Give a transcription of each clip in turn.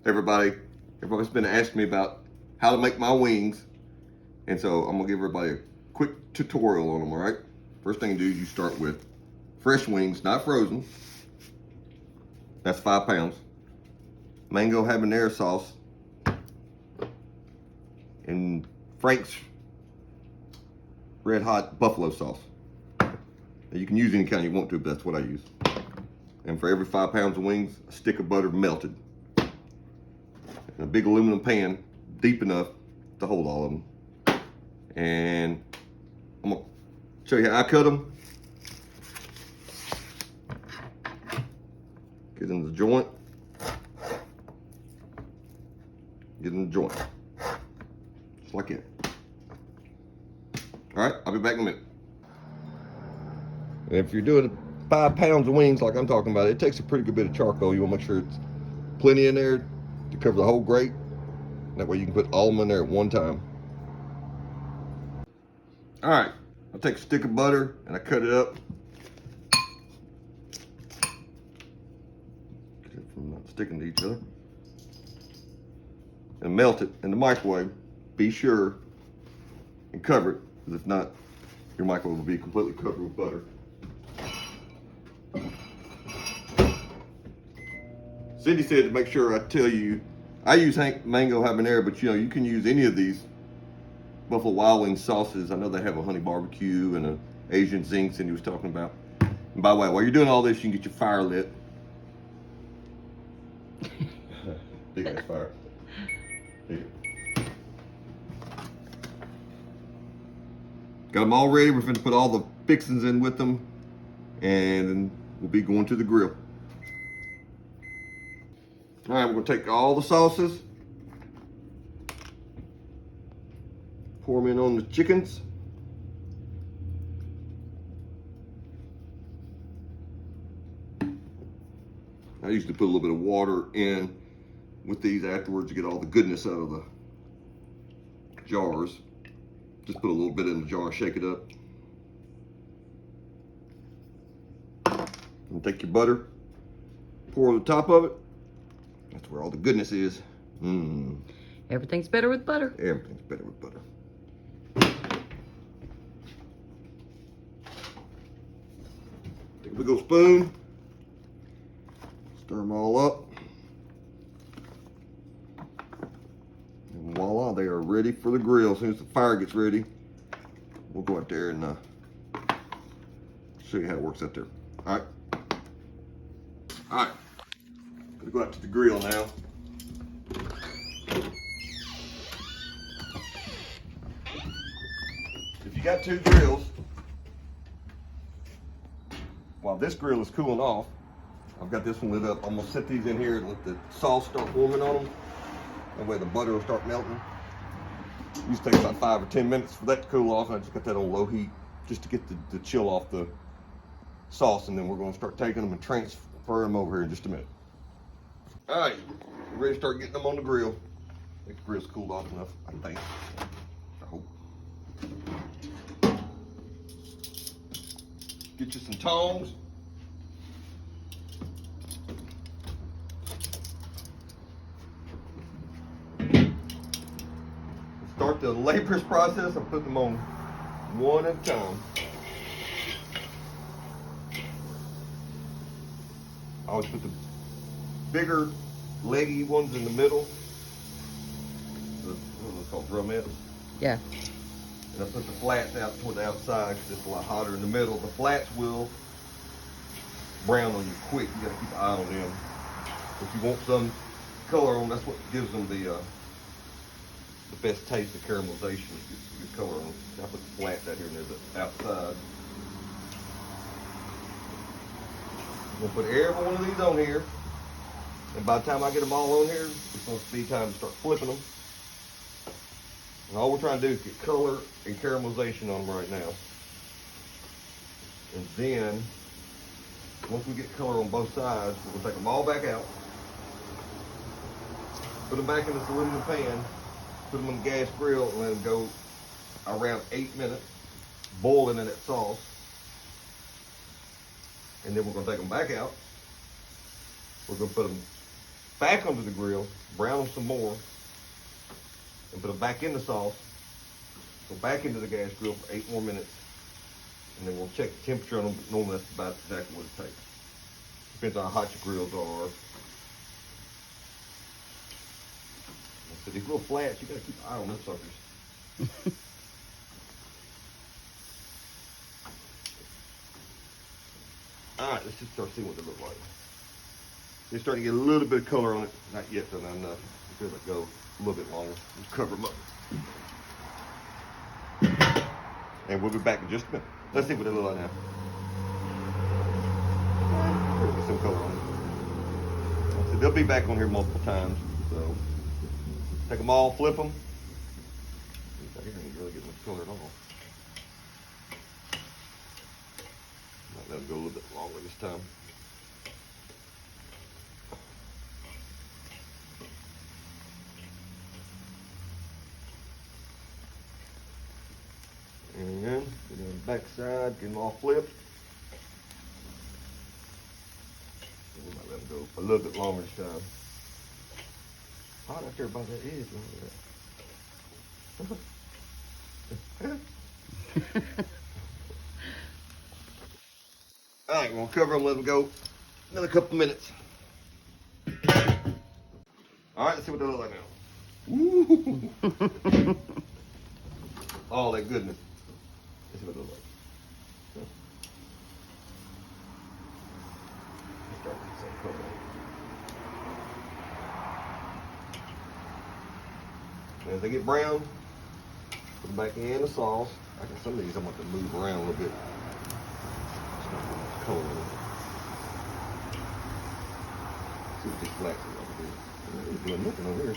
Everybody's been asking me about how to make my wings, and so I'm gonna give everybody a quick tutorial on them. All right. First thing you do is you start with fresh wings, not frozen. That's 5 pounds. Mango habanero sauce and Frank's red hot buffalo sauce. Now, you can use any kind you want to, but that's what I use. And for every 5 pounds of wings, a stick of butter melted. In a big aluminum pan, deep enough to hold all of them. And I'm gonna show you how I cut them. Get in the joint. Get in the joint. Just like it. All right, I'll be back in a minute. And if you're doing 5 pounds of wings like I'm talking about, it takes a pretty good bit of charcoal. You want to make sure it's plenty in there to cover the whole grate. That way you can put all of them in there at one time. All right, I'll take a stick of butter and I cut it up. Get it from not sticking to each other. And melt it in the microwave. Be sure and cover it, because if not, your microwave will be completely covered with butter. Cindy said to make sure I tell you, I use mango habanero, but you can use any of these Buffalo Wild Wings sauces. I know they have a honey barbecue and an Asian zing Cindy was talking about. And by the way, while you're doing all this, you can get your fire lit. Big ass fire. Here. Got them all ready. We're going to put all the fixings in with them, and then we'll be going to the grill. All right, we're going to take all the sauces, pour them in on the chickens. I usually put a little bit of water in with these afterwards to get all the goodness out of the jars. Just put a little bit in the jar, shake it up. And take your butter, pour on the top of it. That's where all the goodness is. Everything's better with butter. Everything's better with butter. Take a big old spoon. Stir them all up. And voila, they are ready for the grill. As soon as the fire gets ready, we'll go out there and show you how it works out there. All right. All right. Gonna go out to the grill now. If you got 2 grills, while this grill is cooling off, I've got this one lit up. I'm gonna set these in here and let the sauce start warming on them. That way the butter will start melting. It usually takes about 5 or 10 minutes for that to cool off. And I just got that on low heat just to get the chill off the sauce. And then we're gonna start taking them and transfer them over here in just a minute. All right, we're ready to start getting them on the grill. I think the grill's cooled off enough, I think. I hope. Get you some tongs. Start the laborious process of putting them on one at a time. I always put the bigger, leggy ones in the middle. What are they called, drumettes? Yeah. And I put the flats out toward the outside because it's a lot hotter in the middle. The flats will brown on you quick. You gotta keep an eye on them. If you want some color on, that's what gives them the best taste of caramelization. Gets some good color on them. I put the flats out here near the outside. I'm gonna put every one of these on here. And by the time I get them all on here, it's going to be time to start flipping them. And all we're trying to do is get color and caramelization on them right now. And then, once we get color on both sides, we'll take them all back out. Put them back in this aluminum pan. Put them on the gas grill and let them go around 8 minutes, boiling in that sauce. And then we're going to take them back out. We're going to put them back onto the grill, brown them some more, and put them back in the sauce. Go back into the gas grill for 8 more minutes, and then we'll check the temperature on them. But normally that's about exactly what it takes. Depends on how hot your grills are. So these little flats, you gotta keep an eye on them suckers. All right, let's just start seeing what they look like. They're starting to get a little bit of color on it. Not yet, though, not enough. Let it go a little bit longer. Just cover them up. And we'll be back in just a minute. Let's see what they look like now. Get some color on it. So they'll be back on here multiple times. So take them all, flip them. I didn't really get much color at all. Might let them go a little bit longer this time. And then get on the back side, get them all flipped. And we might let them go a little bit longer this time. Hot out there by that edge. Look at that. All right, we'll cover them, let them go another couple minutes. All right, let's see what they look like now. Ooh. All that goodness. Let's see what they look like. Let's start with the same color. As they get brown, put them back in the sauce. I can some of these I'm going to move around a little bit. It's not too much color in it. See what these flax is over here. There's doing nothing over here.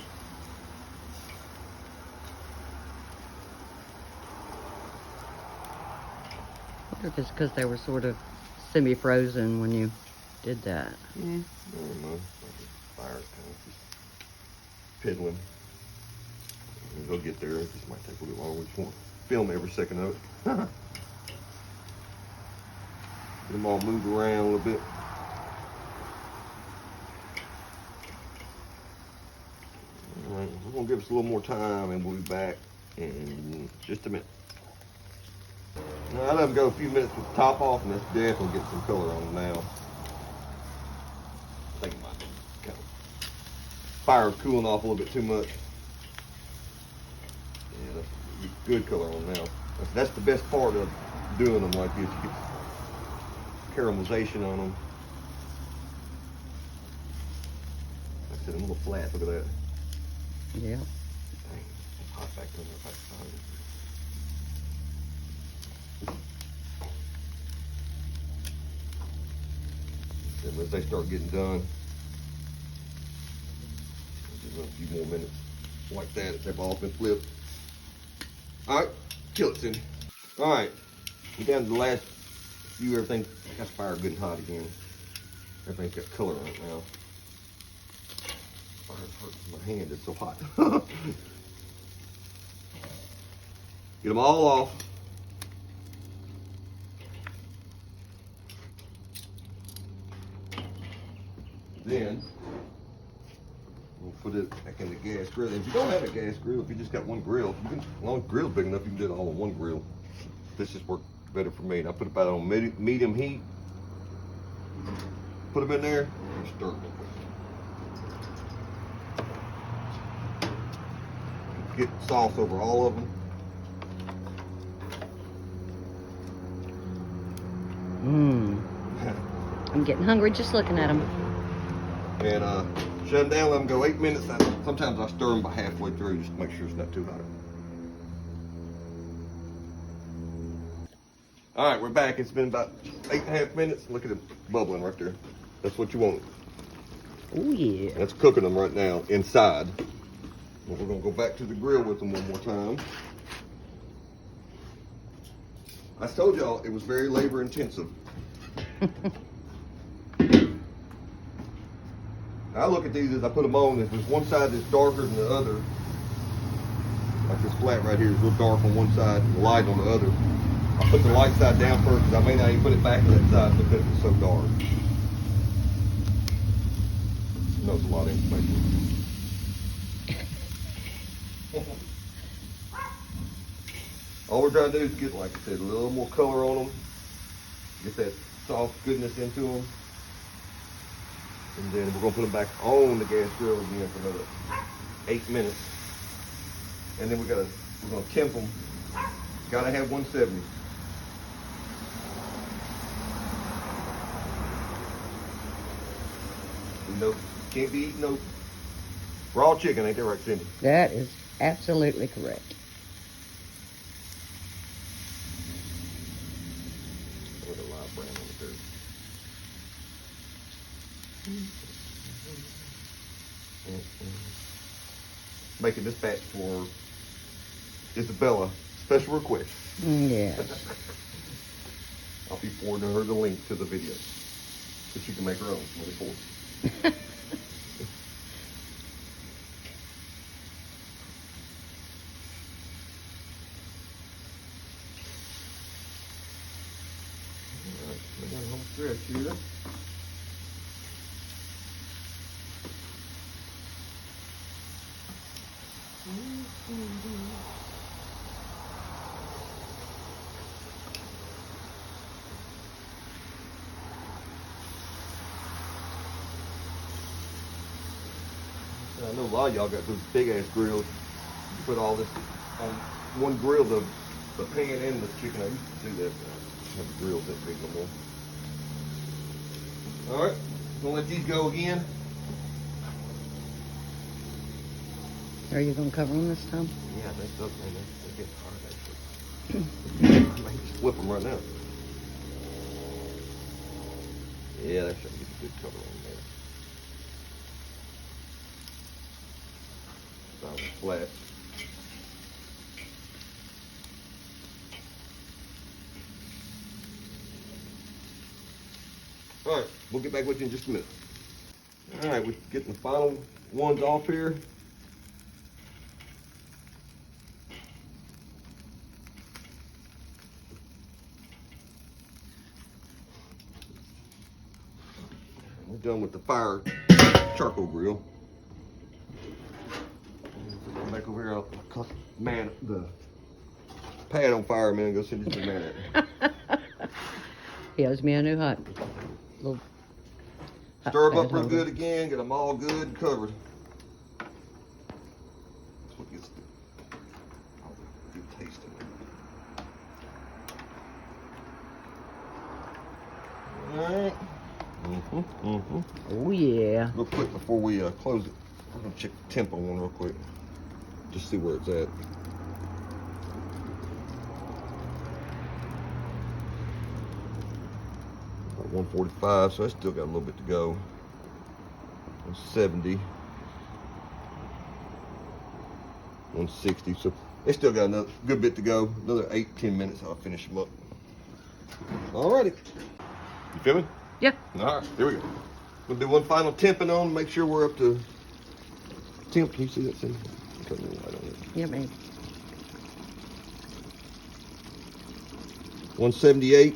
I wonder if it's because they were sort of semi-frozen when you did that. I don't know. Fire's kind of just piddling. We'll get there. This might take a little longer. We just want to film every second of it. Get them all moved around a little bit. All right, we're going to give us a little more time and we'll be back in just a minute. Now, I let them go a few minutes with the top off, and that's definitely get some color on them now. I think it might be kind of fire's cooling off a little bit too much. Yeah, that's good color on them now. That's the best part of doing them like this. You get caramelization on them. Like I said, them little flats, look at that. Yeah. Dang, it's hot back there. If I can find it. And as they start getting done, give it a few more minutes like that if they've all been flipped. All right, kill it, Cindy. All right, we're down to the last few. Everything got fire good and hot again. Everything's got color on it now. Fire's hurting my hand, it's so hot. Get them all off. Then we'll put it back in the gas grill. If you don't have a gas grill, if you just got one grill, you can, as long as the grill's big enough, you can do it all on one grill. This just worked better for me. And I put it about on medium heat. Put them in there and stir them. Get sauce over all of them. I'm getting hungry just looking at them. And shut them down, let them go 8 minutes. Sometimes I stir them by halfway through just to make sure it's not too hot. All right, we're back. It's been about 8.5 minutes. Look at it bubbling right there. That's what you want. Oh yeah. That's cooking them right now inside. But we're gonna go back to the grill with them one more time. I told y'all it was very labor intensive. I look at these as I put them on. If there's one side that's darker than the other, like this flat right here is real dark on one side and light on the other, I put the light side down first because I may not even put it back on that side because it's so dark. No was a lot of information. All we're trying to do is get, like I said, a little more color on them, get that soft goodness into them, and then we're gonna put them back on the gas grill again for another 8 minutes, and then we're gonna temp them. Gotta have 170. No, can't be eating no raw chicken, ain't that right, Cindy? That is absolutely correct. With a live brand on the dirt. Making this batch for Isabella, special request. Yes. I'll be forwarding her the link to the video so she can make her own when it's forward. Alright, we got a whole stretch here. I know a lot of y'all got those big ass grills. You put all this on one grill, the pan and the chicken. I used to do that, but I don't have grills that big no more. Alright, gonna let these go again. Are you gonna cover them this time? Yeah, I think so, man. They're getting hard actually. I can just flip them right now. Yeah, that should get a good cover on there. Solid flat. Alright, we'll get back with you in just a minute. Alright, we're getting the final ones off here. We're done with the fire charcoal grill. Come back over here, I'll cut the pad on fire a minute ago, Cindy's been mad at me. He owes me a new hut. Little hut Stir them pad up real holder. good again, get them all good and covered. That's what gets the good taste in it. Alright. Oh yeah. Real quick before we close it, I'm gonna check the temp on one real quick. Just see where it's at. About 145, so I still got a little bit to go. 170. 160, so they still got another good bit to go. Another 8-10 minutes, I'll finish them up. Alrighty. You feel me? Yeah. Alright, here we go. We'll do one final temping on, make sure we're up to temp. Can you see that, Cindy? Put a little light on it. Yeah, babe. 178.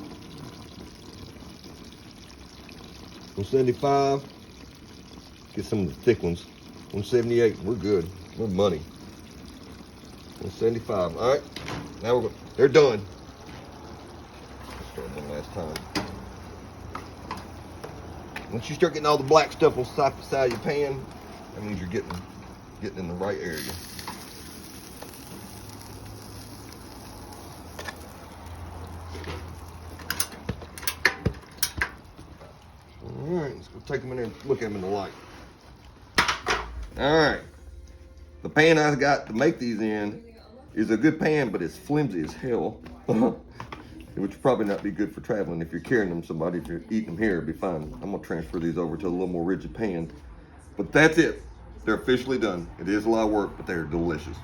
175. Get some of the thick ones. 178. We're good. We're money. 175. All right. Now we're going. They're done. Let's try one last time. Once you start getting all the black stuff on the side of your pan, that means you're getting in the right area. All right, let's go take them in there and look at them in the light. All right, the pan I got to make these in is a good pan, but it's flimsy as hell. Which would probably not be good for traveling. If you're carrying them somebody, if you're eating them here, it'd be fine. I'm gonna transfer these over to a little more rigid pan. But that's it. They're officially done. It is a lot of work, but they're delicious.